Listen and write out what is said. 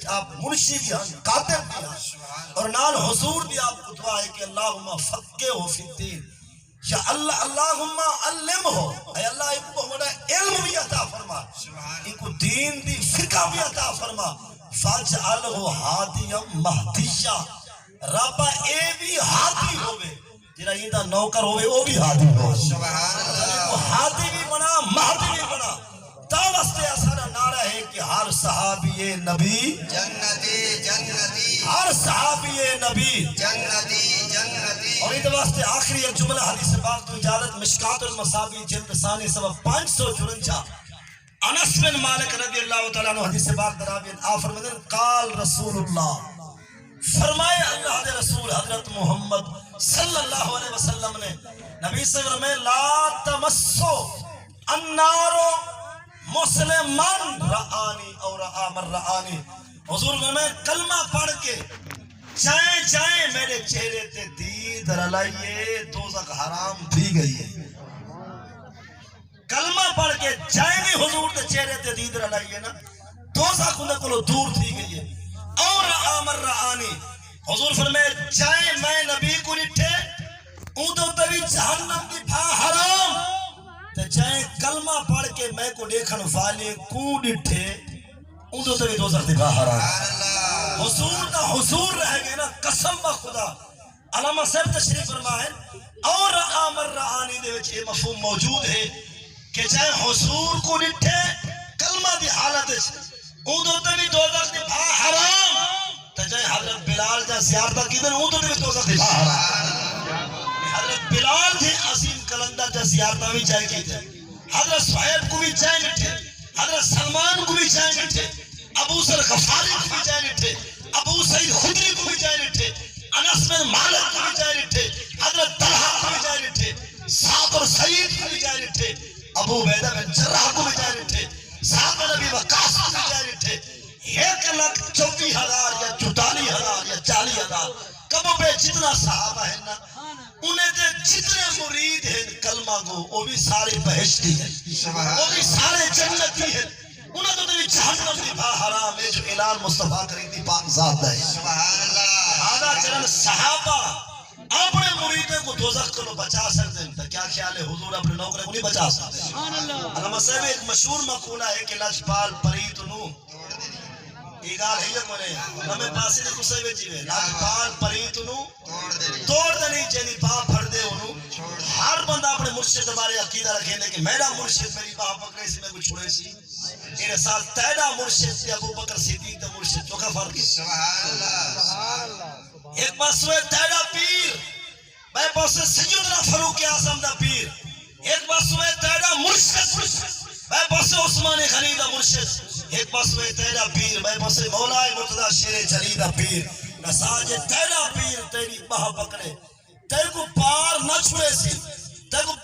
آپ منشی بھی ہیں کاتب بھی ہیں اور نال حضور بھی آپ کو دعا ہے کہ اللہم فقہہ فی الدین یا اللہ اللہم علم ہو اے اللہ ان کو ہمارا علم بھی عطا فرما ان کو دین دی فقہ بھی عطا فرما فاجعلہ ہادیا مہدیہ ربا اے بھی ہادی ہوئے جرا یہ نوکر ہوئے وہ بھی ہادی ہوئے وہ ہادی بھی بنا مہدی بھی بنا تا واسطے اسارا نعرہ ہے کہ ہر صحابی نبی جنتی جنتی ہر صحابی نبی جنتی جنتی اور یہ واسطے آخری ایک جملہ حدیث پاک تو اجازت مشکات المصابیح جلد ثانی سبب 554 انس بن مالک رضی اللہ تعالیٰ عنہ حدیث پاک درابین آپ فرمائے قال رسول اللہ فرمائے اللہ دے رسول حضرت محمد صلی اللہ علیہ وسلم نے نبی صلی اللہ علیہ وسلم میں لا تمسو النارو مسلمان رآنی اور رآ من رآنی حضور میں کلمہ پڑھ کے جائیں جائیں میرے چہرے تے دید رلائیے دوزخ حرام بھی گئی ہے کلمہ پڑھ کے جائیں گے حضور تے چہرے تے دید رلائیے نا دوزخ انہیں کلو دور تھی گئی ہے اور رآ من رآنی حضور فرمائے جائیں میں نبی کو نٹھے اودو تبھی جہنم کی بھا حرام تے جائیں کلمہ پڑھ کے میں کو دیکھن والے کو نٹھے اودو تبھی دوزخ کی بھا حرام حضور دا حضور رہ گئے نا قسم با خدا علامہ صاحب تشریف فرمائے اور رآ من رآنی دے وچ یہ مفہوم موجود ہے کہ چاہے حضور کو نٹھے کلمہ دی حالت اودو تبھی دوزخ دی بھا حرام تجھے حضرت بلال جا زیارتہ کی دن اودو تبھی دوزخ دی بھا حرام حضرت بلال جی عظیم کلندر جا زیارتہ بھی جائے کی تھے حضرت صحیب کو بھی جائے نٹھے حضرت سلمان کو بھی جائے نٹھے ابو ذر غفاری کو بھی جائے نٹھے ابو سعید خدری کو بھی جائے نٹھے انس بن مالک کو بھی جائے نٹھے حضرت طلحہ کو بھی جائے نٹھے سعد اور سعید کو بھی جائے نٹھے ابو عبیدہ بن جراح کو بھی جائے نٹھے سعد بن ابی وقاص کو بھی جائے نٹھے 1,24,000 یا 44,000 یا 40,000 کبو بے جتنا صحابہ ہے نا انہیں دے جتنے مرید ہیں کلمہ کو وہ بھی سارے بہشتی ہیں وہ بھی سارے جنتی ہیں انہیں تو بھی جہنم دی بھا حرام ہے جو اعلان مصطفیٰ کریم دی پاک ذات ہے سبحان اللہ آدھا چلن صحابہ اپنے مریدیں کو دوزخ کو بچا سکتے ہیں کیا خیال ہے حضور اپنے نوکرے کو نہیں بچا سکتے علامہ صاحب ایک مشہور مقولہ ہے کہ لجپال پریت نو یہ گال ہے یہ منے نمیں پاسی نے کسے بیچی ہے لجپال پریت نو توڑ دنی جنی باہ پھڑ دے انہوں ہر بندہ اپنے مرشد بارے عقیدہ رکھے لے کہ میرا مرشد میری باہ پکڑے سی میں کچھ چھوڑے سی میرے سال تیڑا مرشد سی ابو بکر صدیق دا مرشد جو کا فرق ہے سبحان اللہ ایک مسئلہ تیڑا پیر میں پاسے سیدنا فاروق اعظم دا پیر ایک مسئلہ تیڑا مرشد میں پاسے عثمان غنی دا مرشد ایک مسئلہ تیڑا پیر میں پاسے مولا مرتضی شیر جلی دا پیر نساج تیڑا پیر تیری باہ پکڑے تیرے کو پار نہ چھوڑے سی تیرے کو